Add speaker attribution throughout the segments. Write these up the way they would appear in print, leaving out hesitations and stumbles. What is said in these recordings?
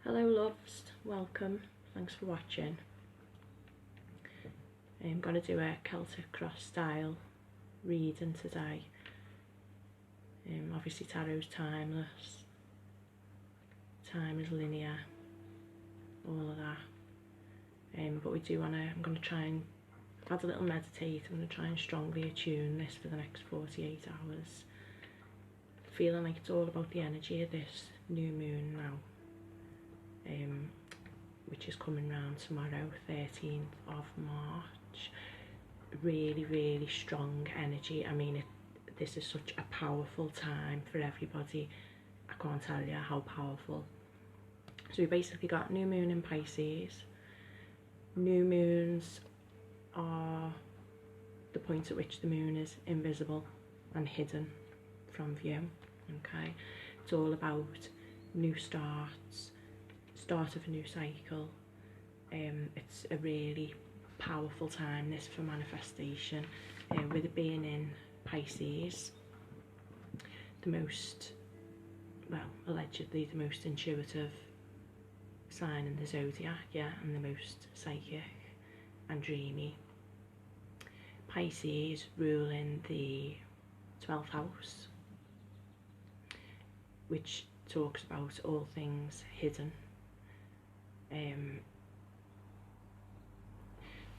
Speaker 1: Hello loves, welcome, thanks for watching. I'm going to do a Celtic cross style reading today. Obviously tarot's timeless, time is linear, all of that. But we do want to, I'm going to try and, I've had a little meditate, I'm going to try and strongly attune this for the next 48 hours. Feeling like it's all about the energy of this new moon now. Which is coming round tomorrow, 13th of March. Really strong energy. I mean, this is such a powerful time for everybody. I can't tell you how powerful. So we basically got new moon in Pisces. New moons are the point at which the moon is invisible and hidden from view. Okay, it's all about new starts, start of a new cycle. It's a really powerful time this for manifestation, with it being in Pisces, the most, well, allegedly the most intuitive sign in the zodiac, yeah, and the most psychic and dreamy. Pisces ruling the 12th house, which talks about all things hidden.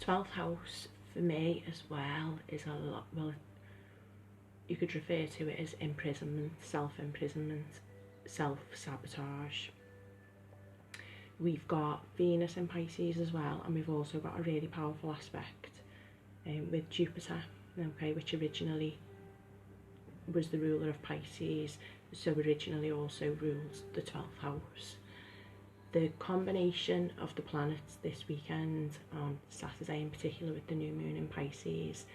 Speaker 1: 12th house for me as well is a lot, well, you could refer to it as imprisonment, self-imprisonment, self-sabotage. We've got Venus in Pisces as well, and we've also got a really powerful aspect with Jupiter, okay, which originally was the ruler of Pisces, so originally also rules the 12th house. The combination of the planets this weekend, on Saturday in particular with the new moon in Pisces,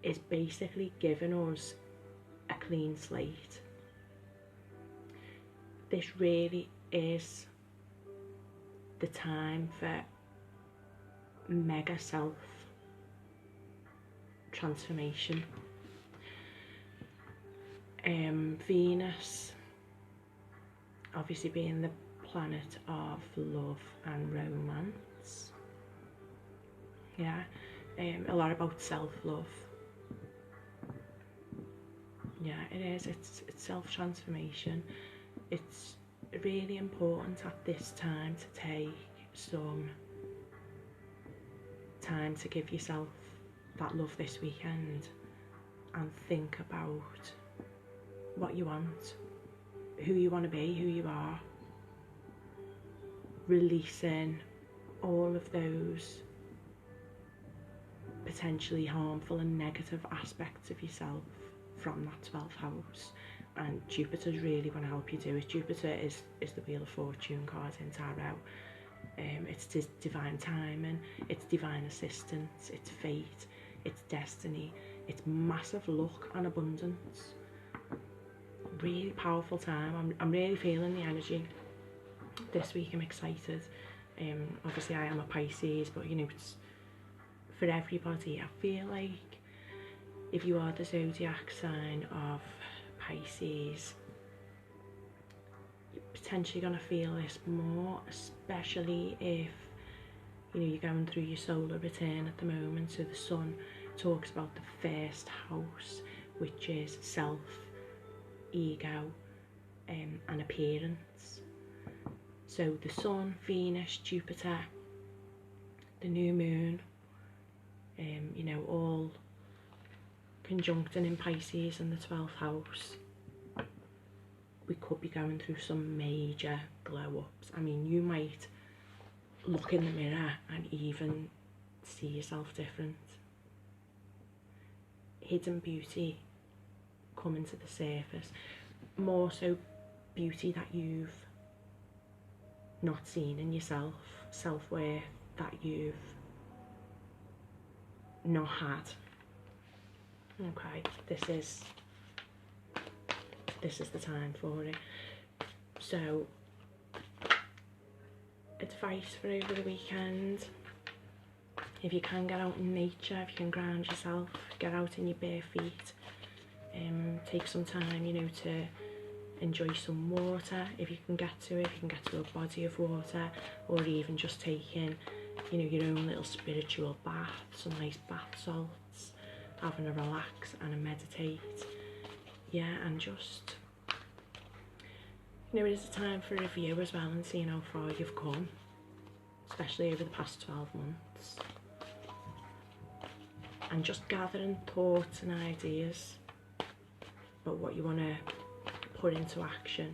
Speaker 1: is basically giving us a clean slate. This really is the time for mega self transformation. Venus obviously being the planet of love and romance, yeah, a lot about self-love, yeah, it is, it's self-transformation. It's really important at this time to take some time to give yourself that love this weekend and think about what you want, who you want to be, who you are, releasing all of those potentially harmful and negative aspects of yourself from that 12th house. And Jupiter's really going to help you do it. Jupiter is the Wheel of Fortune card in tarot. It's divine timing, it's divine assistance, it's fate, it's destiny, it's massive luck and abundance. Really powerful time. I'm really feeling the energy this week. I'm excited. Obviously I am a Pisces, but you know, it's for everybody. I feel like if you are the zodiac sign of Pisces, you're potentially going to feel this more, especially if, you know, you're going through your solar return at the moment. So the sun talks about the first house, which is self, ego, and appearance. So the sun, Venus, Jupiter, the new moon, you know, all conjuncting in Pisces in the 12th house. We could be going through some major glow ups. I mean, you might look in the mirror and even see yourself different. Hidden beauty coming to the surface, more so beauty that you've not seen in yourself, self-worth that you've not had. Okay, this is the time for it. So advice for over the weekend: if you can get out in nature, if you can ground yourself, get out in your bare feet, take some time, you know, to enjoy some water if you can get to it, if you can get to a body of water, or even just taking, you know, your own little spiritual bath, some nice bath salts, having a relax and a meditate. Yeah, and just, you know, it is a time for review as well and seeing how far you've come, especially over the past 12 months. And just gathering thoughts and ideas about what you want to put into action.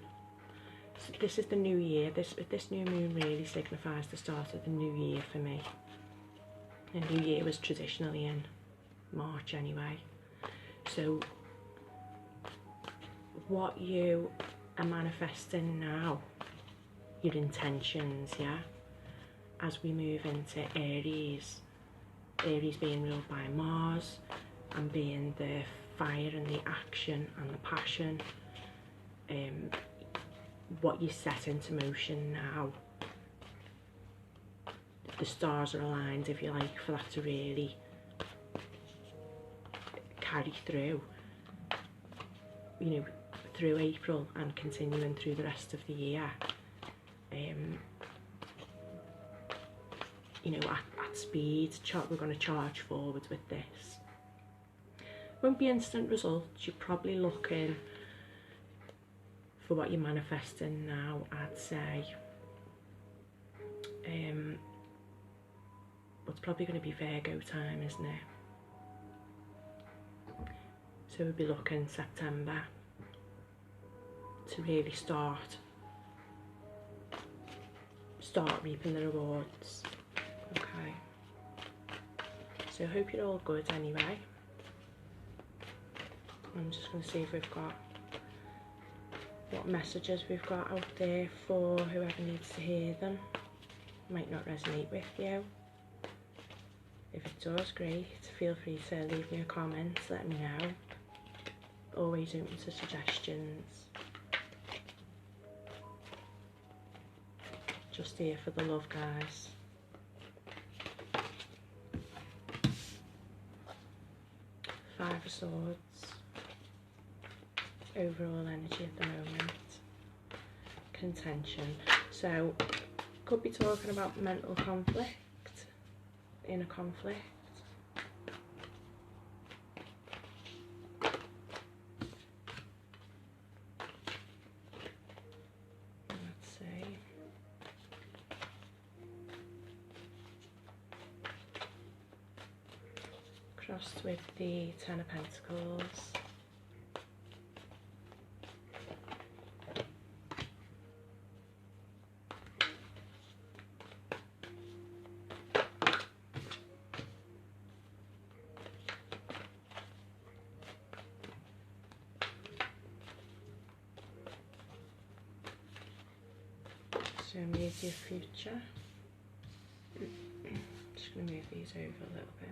Speaker 1: So this is the new year. This new moon really signifies the start of the new year for me. The new year was traditionally in March anyway. So what you are manifesting now, your intentions, yeah, as we move into Aries, Aries being ruled by Mars and being the fire and the action and the passion, what you set into motion now, the stars are aligned, if you like, for that to really carry through, you know, through April and continuing through the rest of the year. You know, at speed, we're going to charge forward with this. Won't be instant results. You're probably looking for what you're manifesting now, I'd say. But it's probably going to be Virgo time, isn't it? So we'll be looking September to really start reaping the rewards. Okay. So I hope you're all good anyway. I'm just going to see if we've got what messages we've got out there for whoever needs to hear them. Might not resonate with you. If it does, great. Feel free to leave me a comment, let me know. Always open to suggestions. Just here for the love, guys. Five of Swords. Overall energy at the moment. Contention. So, could be talking about mental conflict, inner conflict. Let's see. Crossed with the Ten of Pentacles. So immediate future. Just going to move these over a little bit.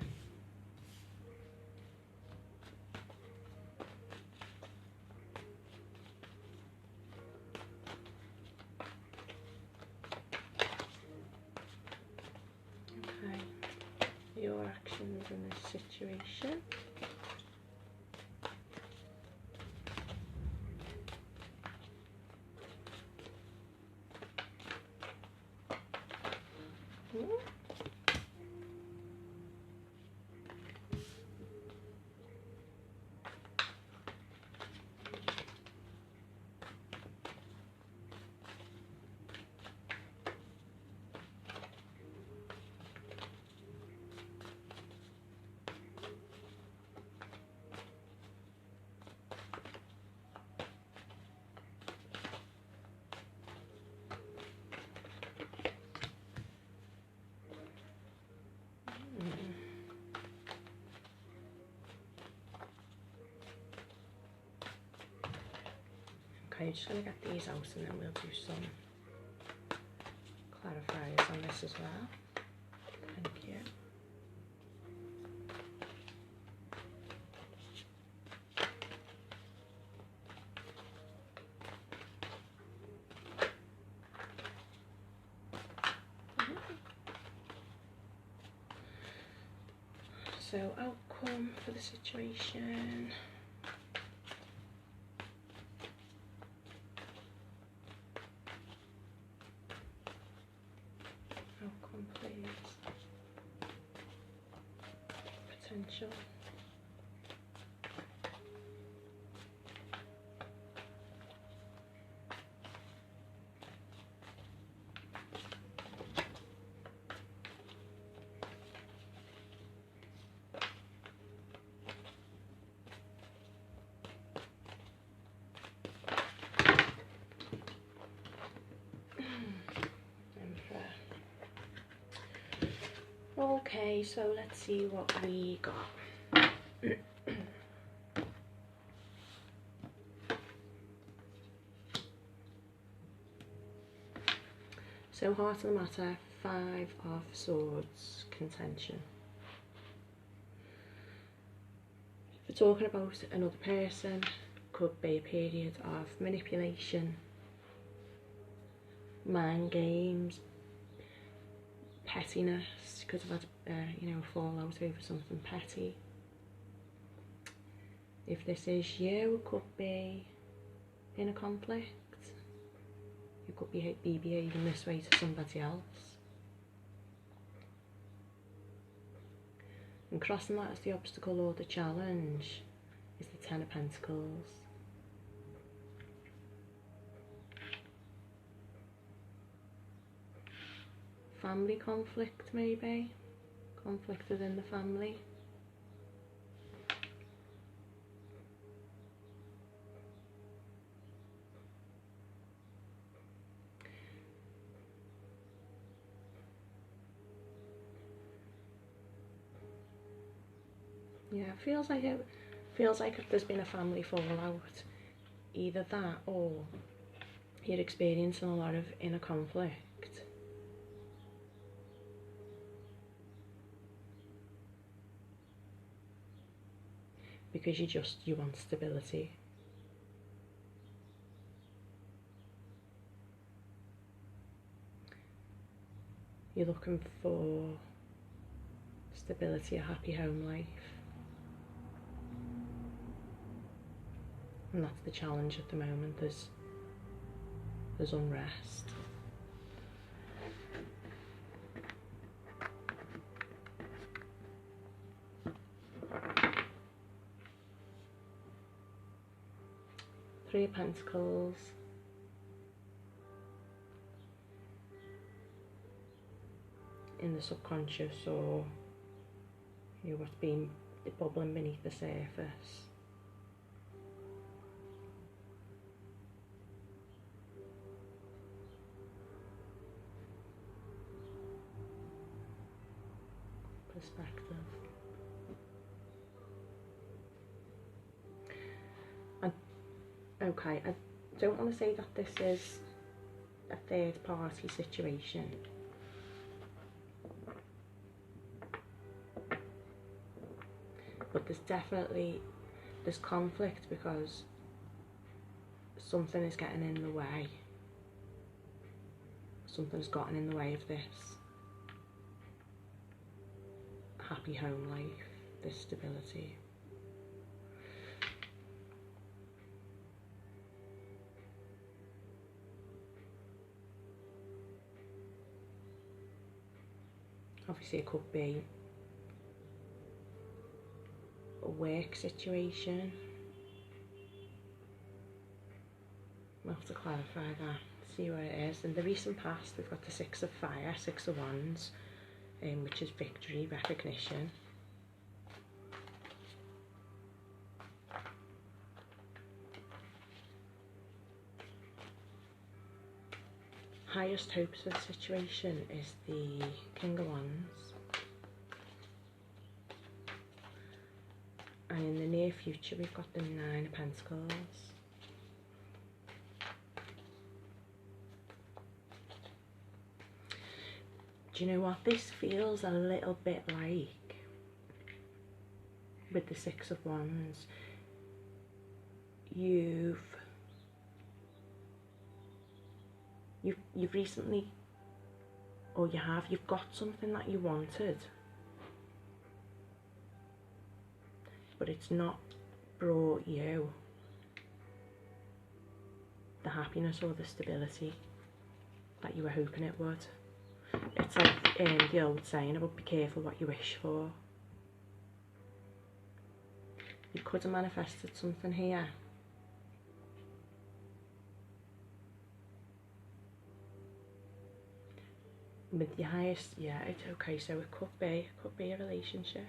Speaker 1: Okay, your actions in this situation. Okay, just going to get these out and then we'll do some clarifiers on this as well. Thank you. So, outcome for the situation. potential. Okay, so let's see what we got. So heart of the matter, 5 of swords, contention. If we're talking about another person, could be a period of manipulation, mind games, pettiness. Could have had you know, a fallout over something petty. If this is you, it could be in a conflict. You could be behaving this way to somebody else. And crossing that as the obstacle or the challenge is the Ten of Pentacles. Family conflict, maybe. Conflict within the family. Yeah, it feels like if there's been a family fallout, either that or you're experiencing a lot of inner conflict. Because you want stability. You're looking for stability, a happy home life. And that's the challenge at the moment. There's unrest. Three of Pentacles. In the subconscious, or you know, what's been bubbling beneath the surface. Perspective. Okay, I don't want to say that this is a third party situation. But there's conflict because something is getting in the way. Something's gotten in the way of this happy home life, this stability. Obviously it could be a work situation. We'll have to clarify that, see where it is. In the recent past we've got the Six of Fire, Six of Wands, which is victory, recognition. Highest hopes for the situation is the King of Wands. And in the near future we've got the Nine of Pentacles. Do you know what? This feels a little bit like, with the Six of Wands, you've recently, or you've got something that you wanted, but it's not brought you the happiness or the stability that you were hoping it would. It's like the old saying about be careful what you wish for. You could have manifested something here. With the highest, yeah, it's okay. So it could be a relationship.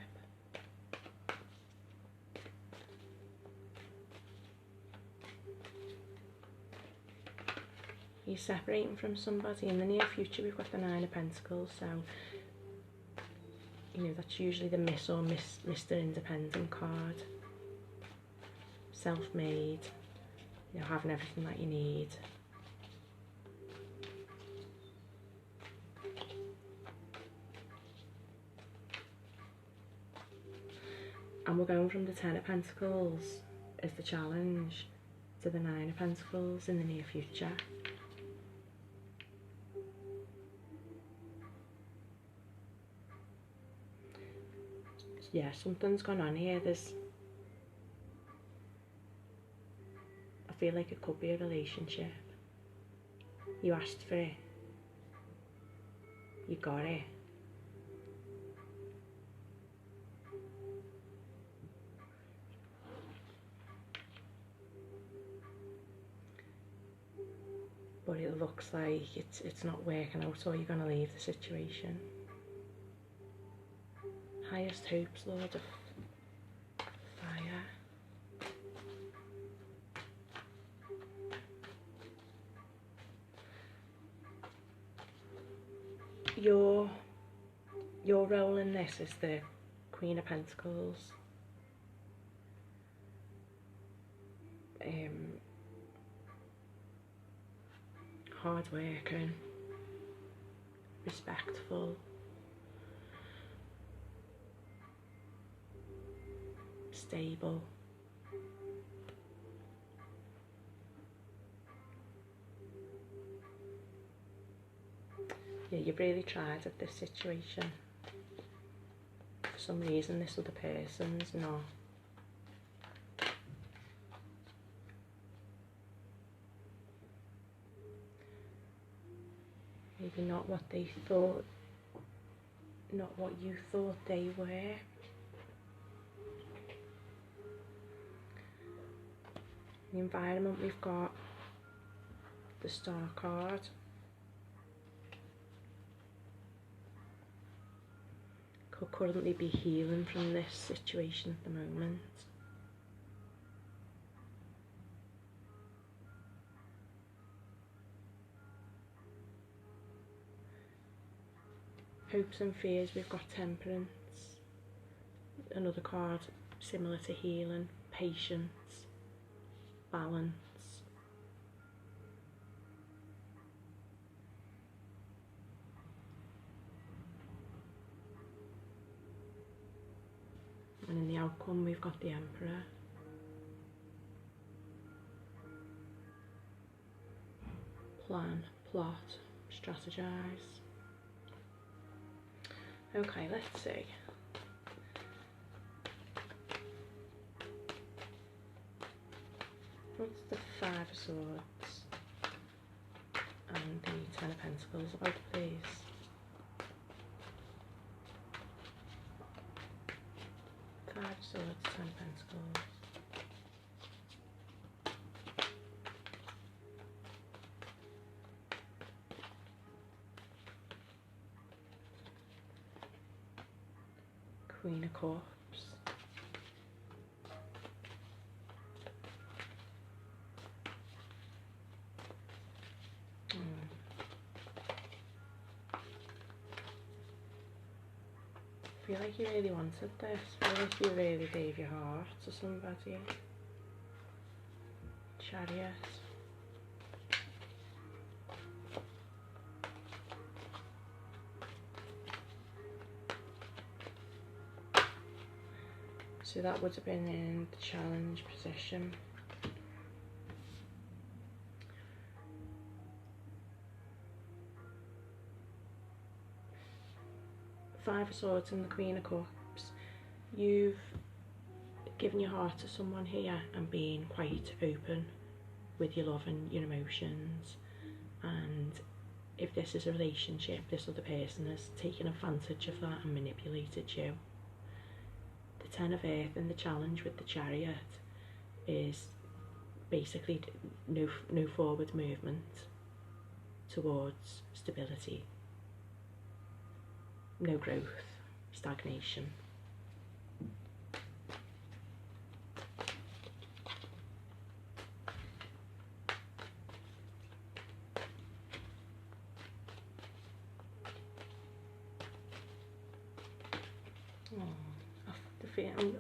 Speaker 1: You're separating from somebody in the near future. We've got the Nine of Pentacles, so you know that's usually the Miss or Mr. Independent card. Self-made, you know, having everything that you need. And we're going from the Ten of Pentacles as the challenge to the Nine of Pentacles in the near future. Yeah, something's gone on here. I feel like it could be a relationship. You asked for it. You got it. But it looks like it's not working out, or you're going to leave the situation. Highest hopes, Lord of Fire. Your role in this is the Queen of Pentacles. Hard working, respectful, stable. Yeah, you've really tried at this situation. For some reason this other person's not. Maybe not what they thought, not what you thought they were. The environment, we've got the Star card. Could currently be healing from this situation at the moment. Hopes and fears, we've got Temperance. Another card similar to healing. Patience, balance. And in the outcome, we've got the Emperor. Plan, plot, strategize. Okay, let's see. What's the Five of Swords and the Ten of Pentacles about, please? Five of Swords, Ten of Pentacles. Queen of Cups. I feel like you really wanted this. I feel like you really gave your heart to somebody. Chariot. So that would have been in the challenge position. Five of Swords and the Queen of Cups. You've given your heart to someone here and been quite open with your love and your emotions. And if this is a relationship, this other person has taken advantage of that and manipulated you. Ten of Earth and the challenge with the Chariot is basically no forward movement towards stability, no growth, stagnation.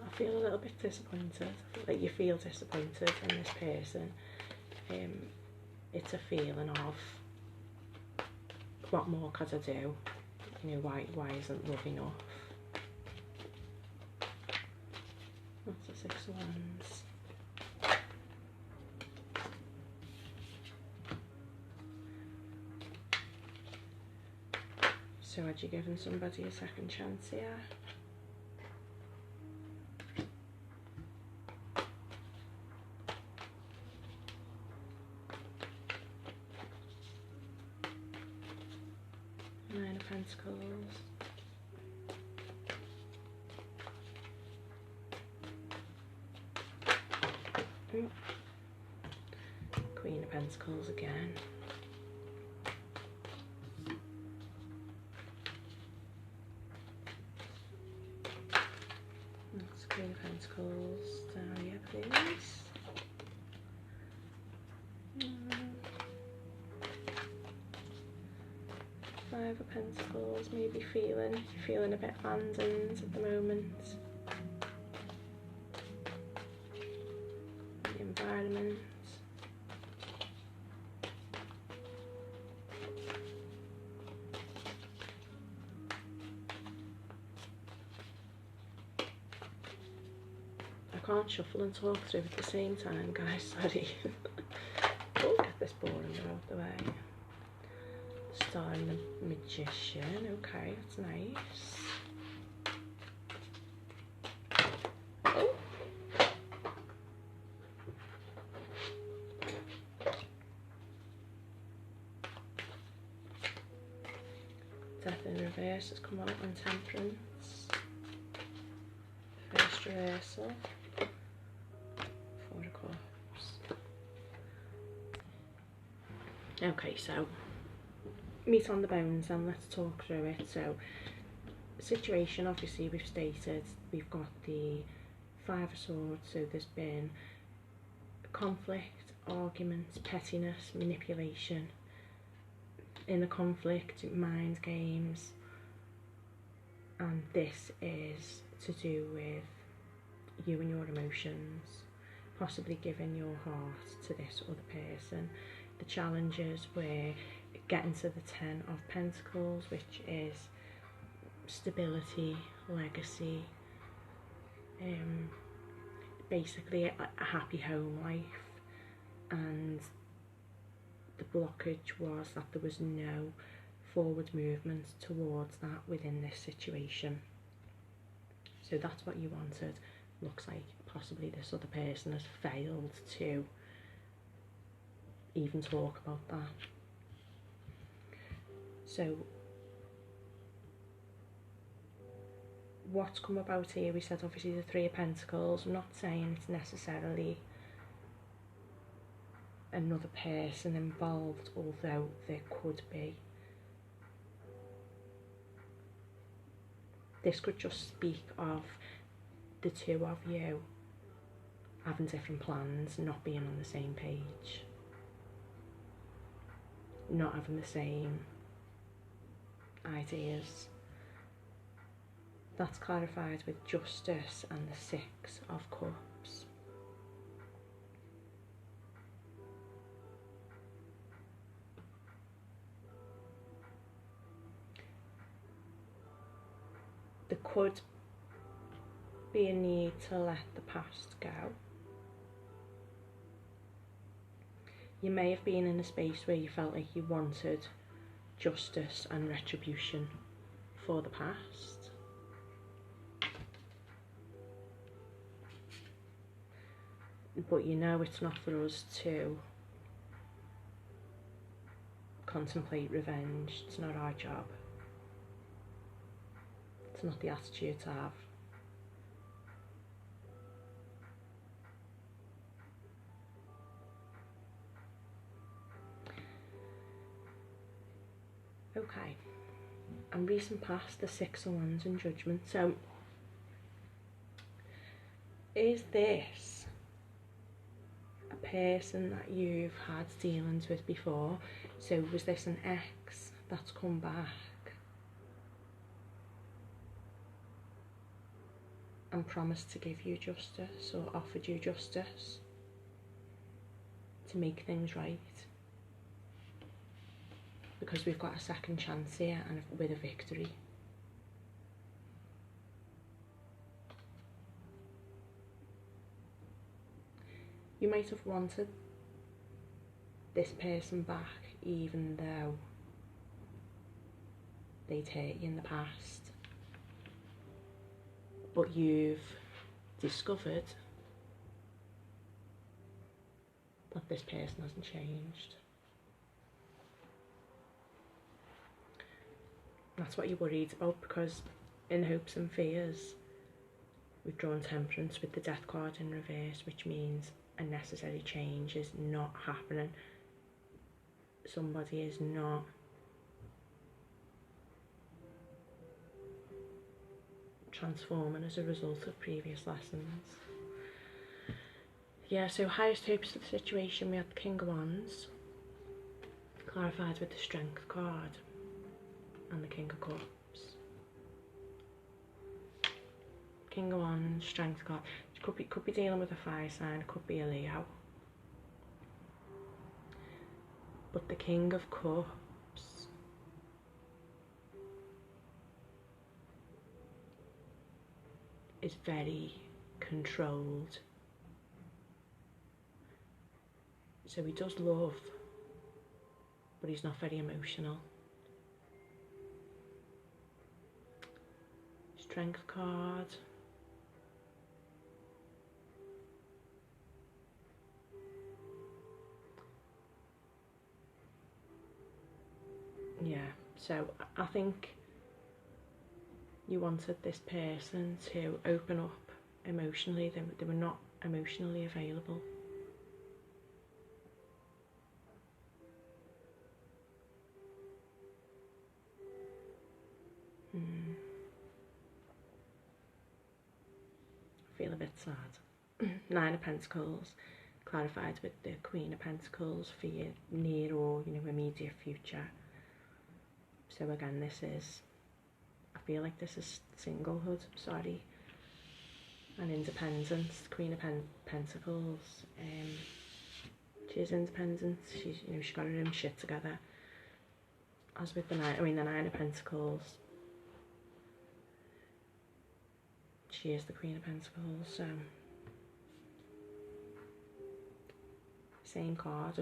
Speaker 1: I feel a little bit disappointed. I feel like you feel disappointed in this person. It's a feeling of, what more could I do? You know, why isn't love enough? That's the Six of Wands. So had you given somebody a second chance here? Nine of Pentacles. Queen of Pentacles again. That's Queen of Pentacles down here, please. Five of Pentacles, maybe feeling a bit abandoned at the moment. The environment. I can't shuffle and talk through at the same time, guys, sorry. Oh, get this boring out the way. Star and the Magician, okay, that's nice. Oh. Death in reverse has come out on Temperance. First reversal. Four of Cups. Okay, so meat on the bones, and let's talk through it. So situation, obviously we've stated, we've got the Five of Swords, so there's been conflict, arguments, pettiness, manipulation, inner conflict, mind games, and this is to do with you and your emotions, possibly giving your heart to this other person. The challenges were getting to the Ten of Pentacles, which is stability, legacy, basically a happy home life, and the blockage was that there was no forward movement towards that within this situation. So that's what you wanted. Looks like possibly this other person has failed to even talk about that. So what's come about here, we said obviously the Three of Pentacles. I'm not saying it's necessarily another person involved, although there could be. This could just speak of the two of you having different plans, not being on the same page, not having the same ideas. That's clarified with Justice and the Six of Cups. There could be a need to let the past go. You may have been in a space where you felt like you wanted justice and retribution for the past. But you know it's not for us to contemplate revenge. It's not our job. It's not the attitude to have. Okay, and recent past, the Six of Wands and Judgment. So is this a person that you've had dealings with before? So was this an ex that's come back and promised to give you justice, or offered you justice to make things right? Because we've got a second chance here, and with a victory. You might have wanted this person back even though they'd hurt you in the past, but you've discovered that this person hasn't changed. That's what you're worried about, because in hopes and fears we've drawn Temperance with the Death card in reverse, which means a necessary change is not happening. Somebody is not transforming as a result of previous lessons. Yeah, so highest hopes of the situation, we had the King of Wands, clarified with the Strength card, and the King of Cups. King of Wands, Strength card. Could be dealing with a fire sign, could be a Leo. But the King of Cups is very controlled. So he does love, but he's not very emotional. Strength card. Yeah, so I think you wanted this person to open up emotionally. They were not emotionally available. I feel a bit sad. Nine of Pentacles, clarified with the Queen of Pentacles for your near or immediate future. So again, I feel like this is singlehood, sorry, and independence. Queen of Pentacles, she is independent. She's got her own shit together. As with the Nine of Pentacles, she is the Queen of Pentacles. So same card.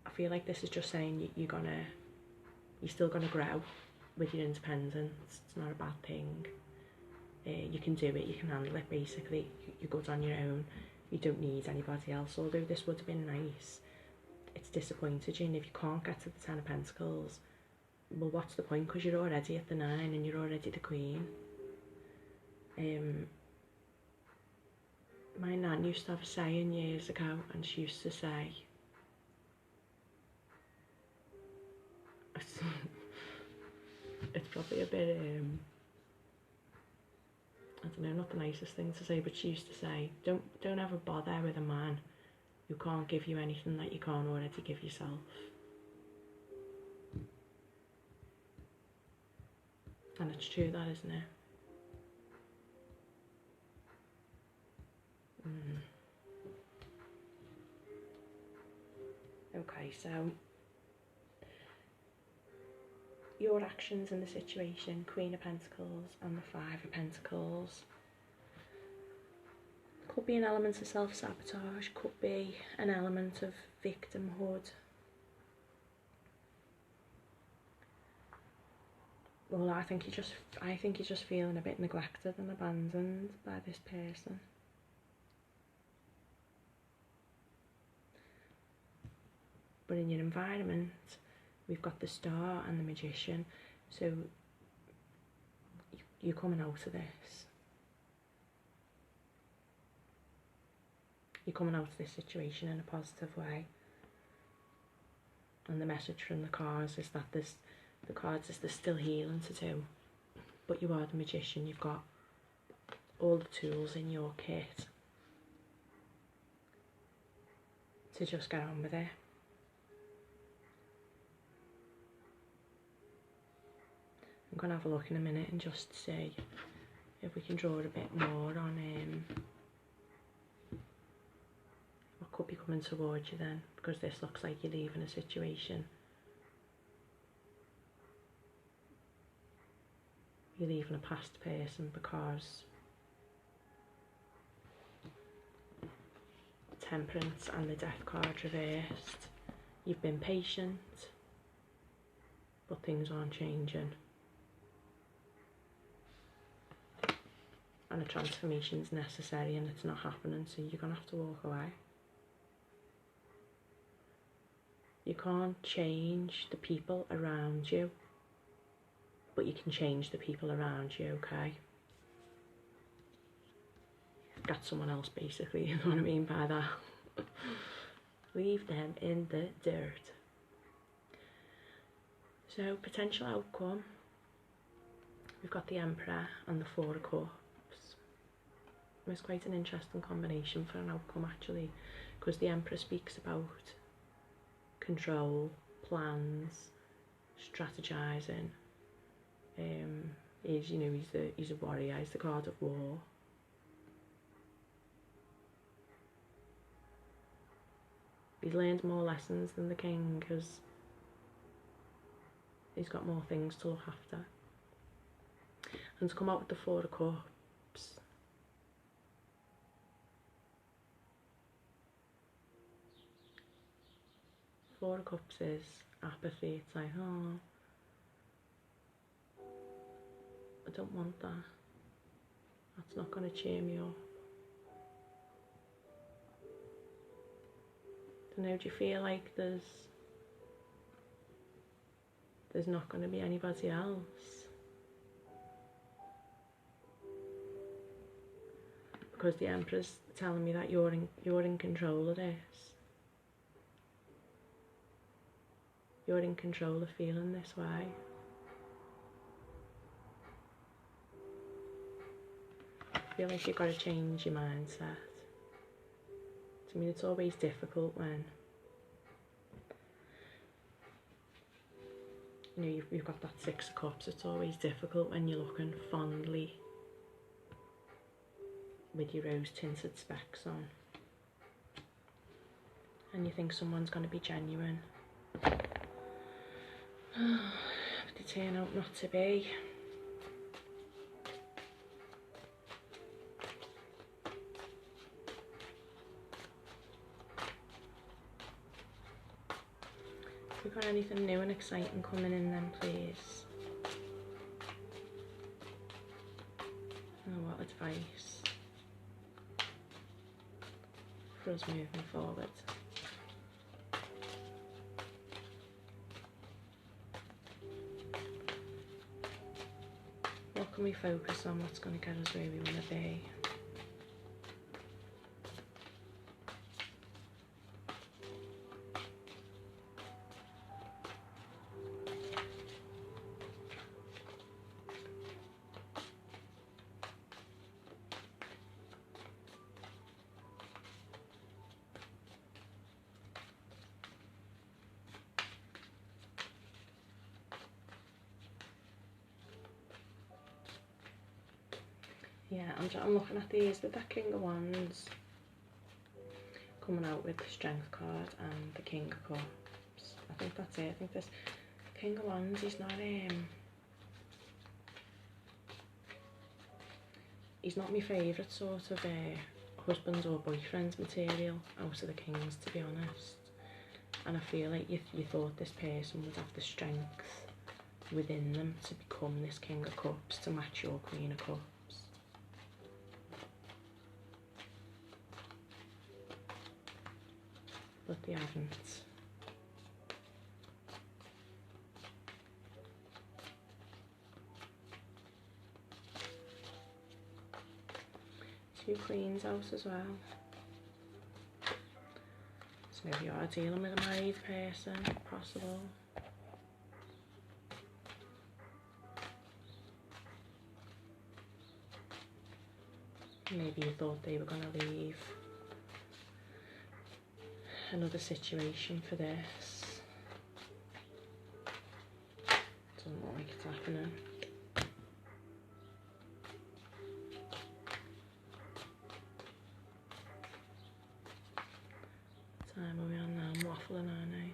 Speaker 1: I feel like this is just saying you're still gonna grow with your independence. It's not a bad thing. You can do it, you can handle it, basically. You're good on your own. You don't need anybody else, although this would have been nice. It's disappointed you, and if you can't get to the Ten of Pentacles, well, what's the point? Because you're already at the Nine and you're already the Queen. My nan used to have a saying years ago, and she used to say, it's probably a bit, I don't know, not the nicest thing to say, but she used to say, don't ever bother with a man who can't give you anything that you can't already give yourself. And it's true, that, isn't it? Okay, so your actions in the situation, Queen of Pentacles and the Five of Pentacles. Could be an element of self-sabotage, could be an element of victimhood. Well, I think you're just feeling a bit neglected and abandoned by this person. But in your environment, we've got the Star and the Magician, so you're coming out of this. You're coming out of this situation in a positive way. And the message from the cards is that there's still healing to do. But you are the magician. You've got all the tools in your kit to just get on with it. I'm going to have a look in a minute and just see if we can draw a bit more on what could be coming towards you then, because this looks like you're leaving a situation. You're leaving a past person because Temperance and the Death card reversed. You've been patient, but things aren't changing. And a transformation is necessary and it's not happening, so you're going to have to walk away. You can't change the people around you, but you can change the people around you, okay? That's someone else, basically, you know what I mean by that. Leave them in the dirt. So, potential outcome. We've got the Emperor and the Four of Cups. It's quite an interesting combination for an outcome, actually, because the Emperor speaks about control, plans, strategizing. He's a warrior. He's the card of war. He's learned more lessons than the King because he's got more things to look after. And to come out with the Four of Cups. Four of Cups is apathy. It's like, oh, I don't want that. That's not going to cheer me up. Don't know, do you feel like there's not going to be anybody else? Because the Emperor's telling me that you're in control of this. You're in control of feeling this way. I feel like you've got to change your mindset. I mean, it's always difficult when, you know, you've got that Six of Cups. It's always difficult when you're looking fondly with your rose-tinted specs on and you think someone's going to be genuine. But they turn out not to be. Have we got anything new and exciting coming in then, please? Oh, what advice for us moving forward? What can we focus on? What's going to get us where we want to be? Yeah, I'm looking at these with that King of Wands coming out with the Strength card and the King of Cups. I think that's it. I think this King of Wands, he's not my favourite sort of husbands or boyfriends material out of the Kings, to be honest. And I feel like you thought this person would have the strength within them to become this King of Cups, to match your Queen of Cups. But they haven't. Two Queens out as well. So Maybe you are dealing with a married person, possible. Maybe you thought they were going to leave another situation for this. Doesn't look like it's happening. What time are we on now? I'm waffling, aren't I?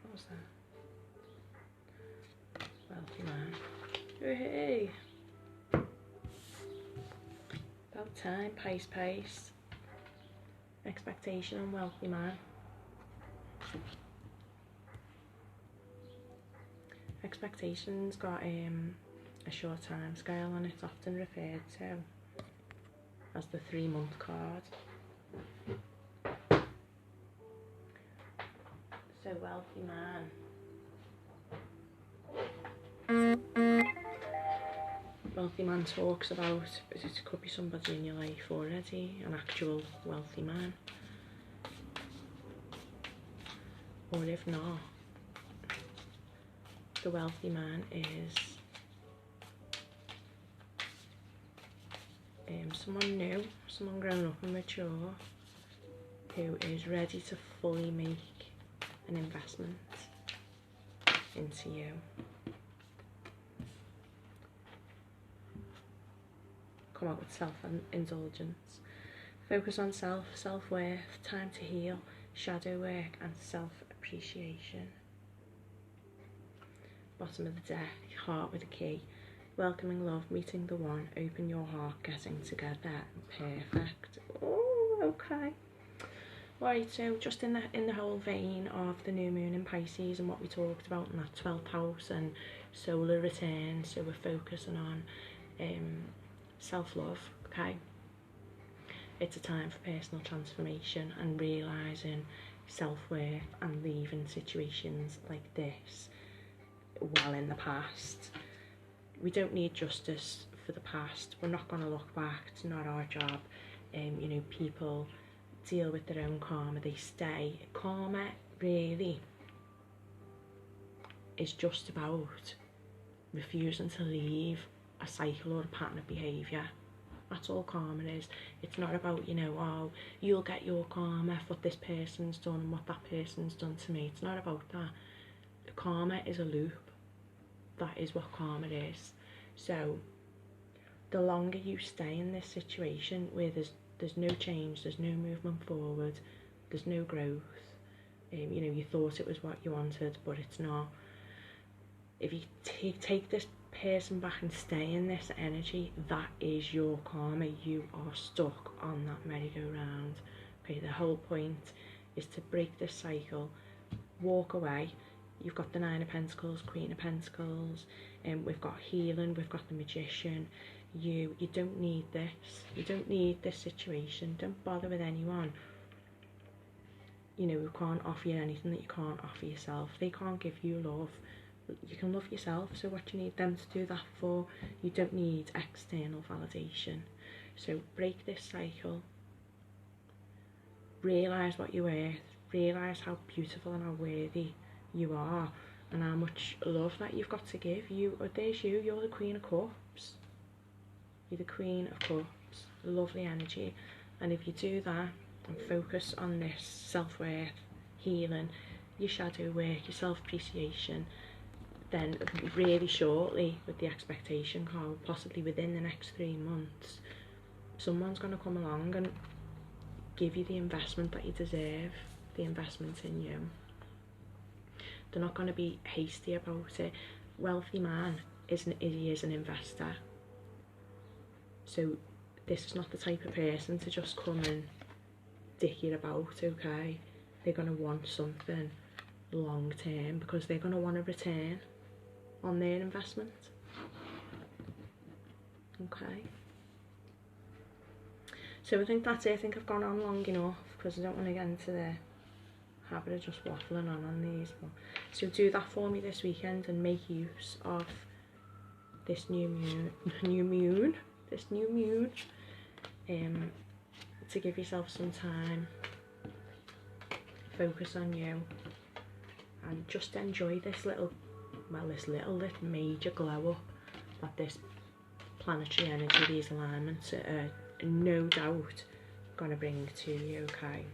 Speaker 1: What was that? Wealthy man. Oh, hey! About time, Pisces. Expectation on wealthy man. Expectation's got a short time scale, and it's often referred to as the 3-month card. So wealthy man. Wealthy man talks about, it could be somebody in your life already, an actual wealthy man. Or if not, the wealthy man is someone new, someone grown up and mature, who is ready to fully make an investment into you. Come out with self-indulgence. Focus on self-worth, time to heal, shadow work and self-appreciation. Bottom of the deck, heart with a key. Welcoming love, meeting the one, open your heart, getting together. Perfect. Oh, okay. Right, so just in the whole vein of the new moon in Pisces and what we talked about in that 12th house and solar return, so we're focusing on self-love, okay? It's a time for personal transformation and realising self-worth and leaving situations like this well in the past. We don't need justice for the past. We're not going to look back. It's not our job. You know, people deal with their own karma. They stay. Karma really is just about refusing to leave a cycle or a pattern of behaviour. That's all karma is. It's not about, you know, oh, you'll get your karma for what this person's done and what that person's done to me. It's not about that. Karma is a loop. That is what karma is. So the longer you stay in this situation where there's no change, there's no movement forward, there's no growth, you know, you thought it was what you wanted but it's not. If you take this person back and stay in this energy, that is your karma. You are stuck on that merry-go-round. Okay, the whole point is to break this cycle, walk away. You've got the Nine of Pentacles, Queen of Pentacles, and we've got healing, we've got the Magician. You don't need this. You don't need this situation. Don't bother with anyone. You know, we can't offer you anything that you can't offer yourself. They can't give you love. You can love yourself, so what do you need them to do that for? You don't need external validation. So break this cycle. Realise what you're worth. Realise how beautiful and how worthy you are and how much love that you've got to give. There's you, you're the Queen of Cups. You're the Queen of Cups. Lovely energy. And if you do that and focus on this self-worth, healing, your shadow work, your self-appreciation, then really shortly with the expectation card, possibly within the next 3 months, someone's going to come along and give you the investment that you deserve, the investment in you. They're not going to be hasty about it. Wealthy man is an investor. So this is not the type of person to just come and dick you about, okay? They're going to want something long term because they're going to want a return on their investment. Okay. So I think that's it. I think I've gone on long enough because I don't want to get into the habit of just waffling on these. But So do that for me this weekend and make use of this new moon, to give yourself some time, focus on you, and just enjoy this little major glow up that this planetary energy, these alignments are no doubt gonna bring to you. Okay,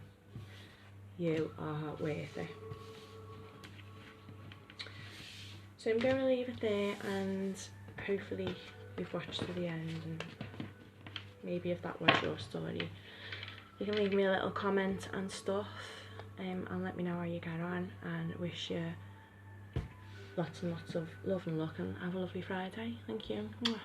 Speaker 1: you are worth it. So I'm going to leave it there, and hopefully you've watched to the end, and maybe if that was your story, you can leave me a little comment and stuff, and let me know how you get on, and wish you lots and lots of love and luck, and have a lovely Friday. Thank you. Mwah.